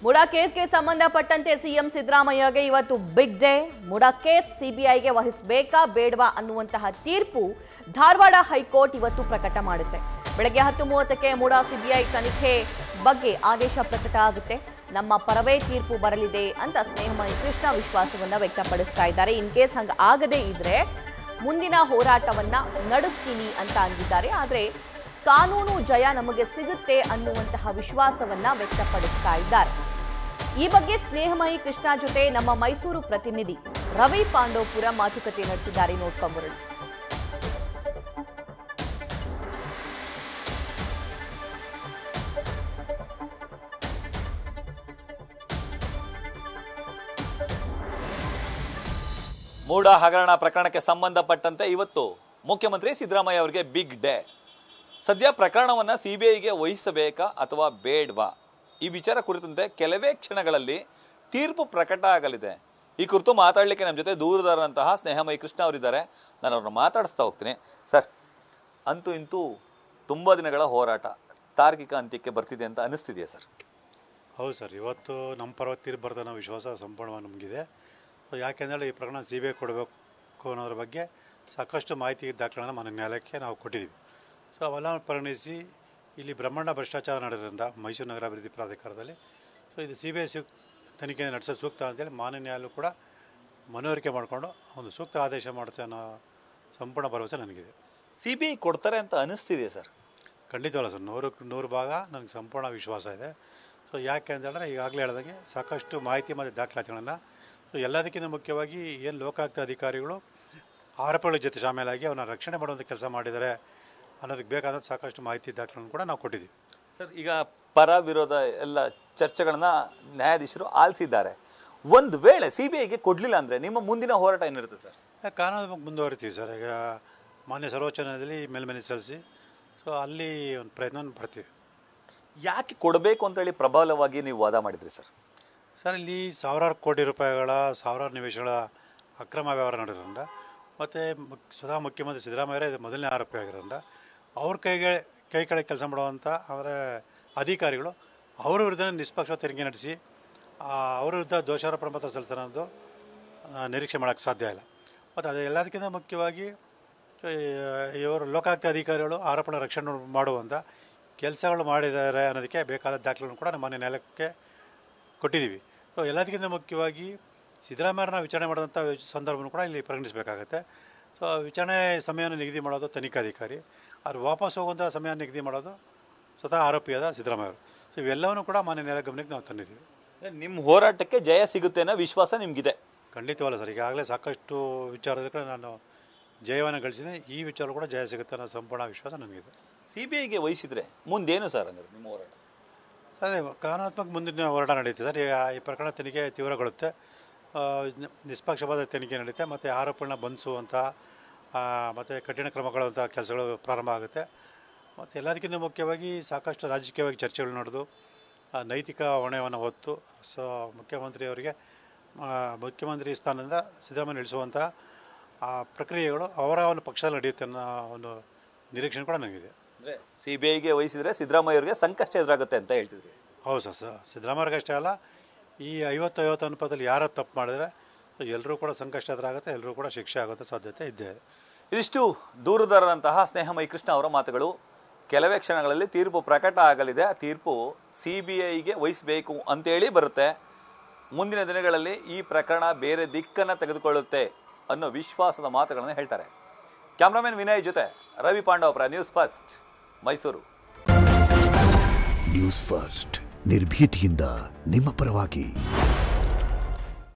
ಮುಡಾ ಕೇಸ್ಗೆ ಸಂಬಂಧಪಟ್ಟಂತೆ ಸಿಎಂ ಸಿದ್ದರಾಮಯ್ಯಗೆ ಇವತ್ತು big day. MUDA case ಸಿಬಿಐಗೆ ವಹಿಸಬೇಕಾ ಬೇಡವಾ ಅನ್ನುವಂತಹ ತೀರ್ಪು ಧಾರವಾಡ ಹೈಕೋರ್ಟ್ ಇವತ್ತು ಪ್ರಕಟ ಮಾಡುತ್ತೆ. ಬೆಳಗ್ಗೆ 10:30ಕ್ಕೆ ಮುಡಾ ಸಿಬಿಐ ತನಿಖೆ ಬಗ್ಗೆ ಆದೇಶ ಪ್ರಕಟ ಆಗುತ್ತೆ. ನಮ್ಮ ಪರವೇ ತೀರ್ಪು ಬರಲಿದೆ ಅಂತ ಸ್ನೇಹಮಯಿ ಕೃಷ್ಣ ವಿಶ್ವಾಸವನ್ನ ವ್ಯಕ್ತಪಡಿಸ್ತಾ ಇದ್ದಾರೆ. ಇನ್ ಕೇಸ್ ಹಂಗ ಆಗದೇ ಇದ್ರೆ ಮುಂದಿನ ಹೋರಾಟವನ್ನ ನಡೆಸ್ತೀನಿ ಅಂತ ಅಂದಿದ್ದಾರೆ. ಆದರೆ ಕಾನೂನು ಜಯ ನಮಗೆ ಸಿಗುತ್ತೆ ಅನ್ನುವಂತಹ ವಿಶ್ವಾಸವನ್ನ ವ್ಯಕ್ತಪಡಿಸ್ತಾ ಇದ್ದಾರೆ. ಈ ಬಗ್ಗೆ ಸ್ನೇಹಮಯಿ ಕೃಷ್ಣ ಜೊತೆ ನಮ್ಮ ಮೈಸೂರು ಪ್ರತಿನಿಧಿ ರವಿ ಪಾಂಡವಪುರ ಮಾತುಕತೆ ನಡೆಸಿದ್ದಾರೆ. ನೋಡ್ಕೊಂಬರೋಣ. ಮೂಡಾ ಹಗರಣ ಪ್ರಕರಣಕ್ಕೆ ಸಂಬಂಧಪಟ್ಟಂತೆ ಇವತ್ತು ಮುಖ್ಯಮಂತ್ರಿ ಸಿದ್ದರಾಮಯ್ಯ ಅವರಿಗೆ ಬಿಗ್ ಡೇ. ಸದ್ಯ ಪ್ರಕರಣವನ್ನು ಸಿಬಿಐಗೆ ವಹಿಸಬೇಕಾ ಅಥವಾ ಬೇಡವಾ ಈ ವಿಚಾರ ಕುರಿತಂತೆ ಕೆಲವೇ ಕ್ಷಣಗಳಲ್ಲಿ ತೀರ್ಪು ಪ್ರಕಟ ಆಗಲಿದೆ. ಈ ಕುರಿತು ಮಾತಾಡಲಿಕ್ಕೆ ನಮ್ಮ ಜೊತೆ ದೂರದರಂತಹ ಸ್ನೇಹಮಯಿ ಕೃಷ್ಣ ಅವರಿದ್ದಾರೆ. ನಾನು ಅವ್ರನ್ನ ಮಾತಾಡಿಸ್ತಾ ಹೋಗ್ತೀನಿ. ಸರ್, ಅಂತೂ ಇಂತೂ ತುಂಬ ದಿನಗಳ ಹೋರಾಟ ತಾರ್ಕಿಕ ಅಂತ್ಯಕ್ಕೆ ಬರ್ತಿದೆ ಅಂತ ಅನಿಸ್ತಿದೆಯಾ ಸರ್? ಹೌದು ಸರ್, ಇವತ್ತು ನಮ್ಮ ಪರವಾಗಿ ತೀರ್ಪು ಬರ್ತದೆ ಅನ್ನೋ ವಿಶ್ವಾಸ ಸಂಪೂರ್ಣವಾಗಿ ನಮಗಿದೆ. ಯಾಕೆಂದರೆ ಈ ಪ್ರಕರಣ ಸಿಬಿಐ ಕೊಡಬೇಕು ಅನ್ನೋದ್ರ ಬಗ್ಗೆ ಸಾಕಷ್ಟು ಮಾಹಿತಿ ದಾಖಲೆಗಳನ್ನು ಮಾನ್ಯ ನ್ಯಾಯಾಲಯಕ್ಕೆ ನಾವು ಕೊಟ್ಟಿದ್ದೀವಿ. ಸೊ ಅವೆಲ್ಲ ಪರಿಗಣಿಸಿ ಇಲ್ಲಿ ಬ್ರಹ್ಮಾಂಡ ಭ್ರಷ್ಟಾಚಾರ ನಡೆದ್ರಿಂದ ಮೈಸೂರು ನಗರಾಭಿವೃದ್ಧಿ ಪ್ರಾಧಿಕಾರದಲ್ಲಿ ಸೊ ಇದು ಸಿಬಿಐ ತನಿಖೆ ನಡೆಸೋ ಸೂಕ್ತ ಅಂತೇಳಿ ಮಾನ್ಯ ನ್ಯಾಯಾಲಯ ಕೂಡ ಮನವರಿಕೆ ಮಾಡಿಕೊಂಡು ಒಂದು ಸೂಕ್ತ ಆದೇಶ ಮಾಡುತ್ತೆ ಅನ್ನೋ ಸಂಪೂರ್ಣ ಭರವಸೆ ನನಗಿದೆ. ಸಿಬಿಐ ಕೊಡ್ತಾರೆ ಅಂತ ಅನಿಸ್ತಿದೆ ಸರ್? ಖಂಡಿತವಲ್ಲ ಸರ್, 100ಕ್ಕೆ 100 ಭಾಗ ನನಗೆ ಸಂಪೂರ್ಣ ವಿಶ್ವಾಸ ಇದೆ. ಸೊ ಯಾಕೆ ಅಂತೇಳಿದ್ರೆ ಈಗಾಗಲೇ ಹೇಳಿದಾಗೆ ಸಾಕಷ್ಟು ಮಾಹಿತಿ ಮತ್ತು ದಾಖಲಾತಿಗಳನ್ನು ಸೊ ಎಲ್ಲದಕ್ಕಿಂತ ಮುಖ್ಯವಾಗಿ ಏನು ಲೋಕಾಯುಕ್ತ ಅಧಿಕಾರಿಗಳು ಆರೋಪಗಳ ಜೊತೆ ಶಾಮೀಲಾಗಿ ಅವನ್ನ ರಕ್ಷಣೆ ಮಾಡುವಂಥ ಕೆಲಸ ಮಾಡಿದ್ದಾರೆ ಅನ್ನೋದಕ್ಕೆ ಬೇಕಾದ ಸಾಕಷ್ಟು ಮಾಹಿತಿ ದಾಖಲೆಗಳನ್ನು ಕೂಡ ನಾವು ಕೊಟ್ಟಿದ್ದೀವಿ. ಸರ್, ಈಗ ಪರ ವಿರೋಧ ಎಲ್ಲ ಚರ್ಚೆಗಳನ್ನ ನ್ಯಾಯಾಧೀಶರು ಆಲಿಸಿದ್ದಾರೆ. ಒಂದು ವೇಳೆ ಸಿಬಿಐಗೆ ಕೊಡಲಿಲ್ಲ ಅಂದರೆ ನಿಮ್ಮ ಮುಂದಿನ ಹೋರಾಟ ಏನಿರುತ್ತೆ ಸರ್? ಕಾನೂನು ಮುಂದುವರಿತೀವಿ ಸರ್. ಈಗ ಮಾನ್ಯ ಸರ್ವೋಚ್ಚ ನ್ಯಾಯಾಲಯದಲ್ಲಿ ಮೇಲ್ಮನವಿ ಸಲ್ಲಿಸಿ ಸೊ ಅಲ್ಲಿ ಒಂದು ಪ್ರಯತ್ನ ಪಡ್ತೀವಿ. ಯಾಕೆ ಕೊಡಬೇಕು ಅಂತೇಳಿ ಪ್ರಬಲವಾಗಿ ನೀವು ವಾದ ಮಾಡಿದ್ರಿ ಸರ್? ಸರ್, ಇಲ್ಲಿ ಸಾವಿರಾರು ಕೋಟಿ ರೂಪಾಯಿಗಳ ಸಾವಿರಾರು ನಿವೇಶಗಳ ಅಕ್ರಮ ವ್ಯವಹಾರ ನಡೆದ್ರಿಂದ ಮತ್ತು ಸ್ವತಃ ಮುಖ್ಯಮಂತ್ರಿ ಸಿದ್ದರಾಮಯ್ಯ ಇದು ಮೊದಲನೇ ಆರೋಪಿ ಆಗಿರೋದ್ರಿಂದ ಅವ್ರ ಕೈ ಕೆಳಗೆ ಕೆಲಸ ಮಾಡುವಂಥ ಅಂದರೆ ಅಧಿಕಾರಿಗಳು ಅವ್ರ ವಿರುದ್ಧ ನಿಷ್ಪಕ್ಷ ತೆರಿಗೆ ನಡೆಸಿ ಅವ್ರ ವಿರುದ್ಧ ದೋಷಾರೋಪಣ ಪತ್ರ ಸಲ್ಲಿಸೋದು ನಿರೀಕ್ಷೆ ಮಾಡೋಕ್ಕೆ ಸಾಧ್ಯ ಇಲ್ಲ. ಮತ್ತು ಅದು ಎಲ್ಲದಕ್ಕಿಂತ ಮುಖ್ಯವಾಗಿ ಇವರು ಲೋಕಾಯುಕ್ತ ಅಧಿಕಾರಿಗಳು ಆರೋಪಣ ರಕ್ಷಣೆ ಮಾಡುವಂಥ ಕೆಲಸಗಳು ಮಾಡಿದ್ದಾರೆ ಅನ್ನೋದಕ್ಕೆ ಬೇಕಾದ ದಾಖಲೆಗಳನ್ನು ಕೂಡ ನಮ್ಮ ನ್ಯಾಯಾಲಯಕ್ಕೆ ಕೊಟ್ಟಿದ್ದೀವಿ. ಸೊ ಎಲ್ಲದಕ್ಕಿಂತ ಮುಖ್ಯವಾಗಿ ಸಿದ್ದರಾಮಯ್ಯನ ವಿಚಾರಣೆ ಮಾಡಿದಂಥ ಸಂದರ್ಭವನ್ನು ಕೂಡ ಇಲ್ಲಿ ಪರಿಗಣಿಸಬೇಕಾಗತ್ತೆ. ಸೊ ವಿಚಾರಣೆ ಸಮಯವನ್ನು ನಿಗದಿ ಮಾಡೋದು ತನಿಖಾಧಿಕಾರಿ, ಅದು ವಾಪಸ್ ಹೋಗುವಂಥ ಸಮಯ ನಿಗದಿ ಮಾಡೋದು ಸ್ವತಃ ಆರೋಪಿಯಾದ ಸಿದ್ದರಾಮಯ್ಯ ಅವರು. ಸೊ ಇವೆಲ್ಲವನ್ನೂ ಕೂಡ ಮಾನ್ಯ ನ್ಯಾಯಾಲಯ ಗಮನಕ್ಕೆ ನಾವು ತಂದಿದ್ದೀವಿ. ನಿಮ್ಮ ಹೋರಾಟಕ್ಕೆ ಜಯ ಸಿಗುತ್ತೆ ಅನ್ನೋ ವಿಶ್ವಾಸ ನಿಮಗಿದೆ? ಖಂಡಿತವಲ್ಲ ಸರ್, ಈಗಾಗಲೇ ಸಾಕಷ್ಟು ವಿಚಾರದಲ್ಲಿ ಕೂಡ ನಾನು ಜಯವನ್ನು ಗಳಿಸಿದೆ. ಈ ವಿಚಾರ ಕೂಡ ಜಯ ಸಿಗುತ್ತೆ ಅನ್ನೋ ಸಂಪೂರ್ಣ ವಿಶ್ವಾಸ ನನಗಿದೆ. ಸಿಬಿಐಗೆ ವಹಿಸಿದರೆ ಮುಂದೇನು ಸರ್ ಅಂದರೆ ನಿಮ್ಮ ಹೋರಾಟ? ಅದೇ ಕಾನೂನಾತ್ಮಕ ಮುಂದಿನ ಹೋರಾಟ ನಡೀತದೆ ಸರ್. ಈ ಪ್ರಕರಣ ತನಿಖೆ ತೀವ್ರಗೊಳ್ಳುತ್ತೆ, ನಿಷ್ಪಕ್ಷಪಾತ ತನಿಖೆ ನಡೀತೆ ಮತ್ತು ಆರೋಪಗಳನ್ನ ಬಂಧಿಸುವಂಥ ಮತ್ತು ಕಠಿಣ ಕ್ರಮಗಳಂಥ ಕೆಲಸಗಳು ಪ್ರಾರಂಭ ಆಗುತ್ತೆ. ಮತ್ತು ಎಲ್ಲದಕ್ಕಿಂತ ಮುಖ್ಯವಾಗಿ ಸಾಕಷ್ಟು ರಾಜಕೀಯವಾಗಿ ಚರ್ಚೆಗಳು ನಡೆದು ನೈತಿಕ ಹೊಣೆಯನ್ನು ಹೊತ್ತು ಸೊ ಮುಖ್ಯಮಂತ್ರಿಯವರಿಗೆ ಮುಖ್ಯಮಂತ್ರಿ ಸ್ಥಾನದಿಂದ ಸಿದ್ದರಾಮಯ್ಯ ಇಳಿಸುವಂಥ ಪ್ರಕ್ರಿಯೆಗಳು ಅವರ ಒಂದು ಪಕ್ಷದಲ್ಲಿ ನಡೆಯುತ್ತೆ ಅನ್ನೋ ಒಂದು ನಿರೀಕ್ಷಣೆ ಕೂಡ ನನಗಿದೆ. ಅಂದರೆ ಸಿಬಿಐಗೆ ವಹಿಸಿದರೆ ಸಿದ್ದರಾಮಯ್ಯ ಅವರಿಗೆ ಸಂಕಷ್ಟ ಎದುರಾಗುತ್ತೆ ಅಂತ ಹೇಳ್ತಿದ್ರಿ? ಹೌದು ಸರ್, ಸಿದ್ದರಾಮಯ್ಯರಿಗೆ ಅಷ್ಟೇ ಅಲ್ಲ, ಈ 50-50 ಅನುಪಾತದಲ್ಲಿ ಯಾರು ತಪ್ಪು ಮಾಡಿದರೆ ಎಲ್ಲರೂ ಕೂಡ ಸಂಕಷ್ಟ ಎದುರಾಗುತ್ತೆ, ಎಲ್ಲರೂ ಕೂಡ ಶಿಕ್ಷೆ ಆಗುತ್ತೆ ಸಾಧ್ಯತೆ ಇದ್ದೇ. ಇದಿಷ್ಟು ದೂರದರಂತಹ ಸ್ನೇಹಮಯಿ ಕೃಷ್ಣ ಅವರ ಮಾತುಗಳು. ಕೆಲವೇ ಕ್ಷಣಗಳಲ್ಲಿ ತೀರ್ಪು ಪ್ರಕಟ ಆಗಲಿದೆ. ತೀರ್ಪು ಸಿಬಿಐಗೆ ವಹಿಸಬೇಕು ಅಂತೇಳಿ ಬರುತ್ತೆ. ಮುಂದಿನ ದಿನಗಳಲ್ಲಿ ಈ ಪ್ರಕರಣ ಬೇರೆ ದಿಕ್ಕನ್ನು ತೆಗೆದುಕೊಳ್ಳುತ್ತೆ ಅನ್ನೋ ವಿಶ್ವಾಸದ ಮಾತುಗಳನ್ನು ಹೇಳ್ತಾರೆ. ಕ್ಯಾಮ್ರಾಮನ್ ವಿನಯ್ ಜೊತೆ Ravi Pandavapura, news first, Mysuru. News first, ನಿರ್ಭೀತಿಯಿಂದ ನಿಮ್ಮ ಪರವಾಗಿ.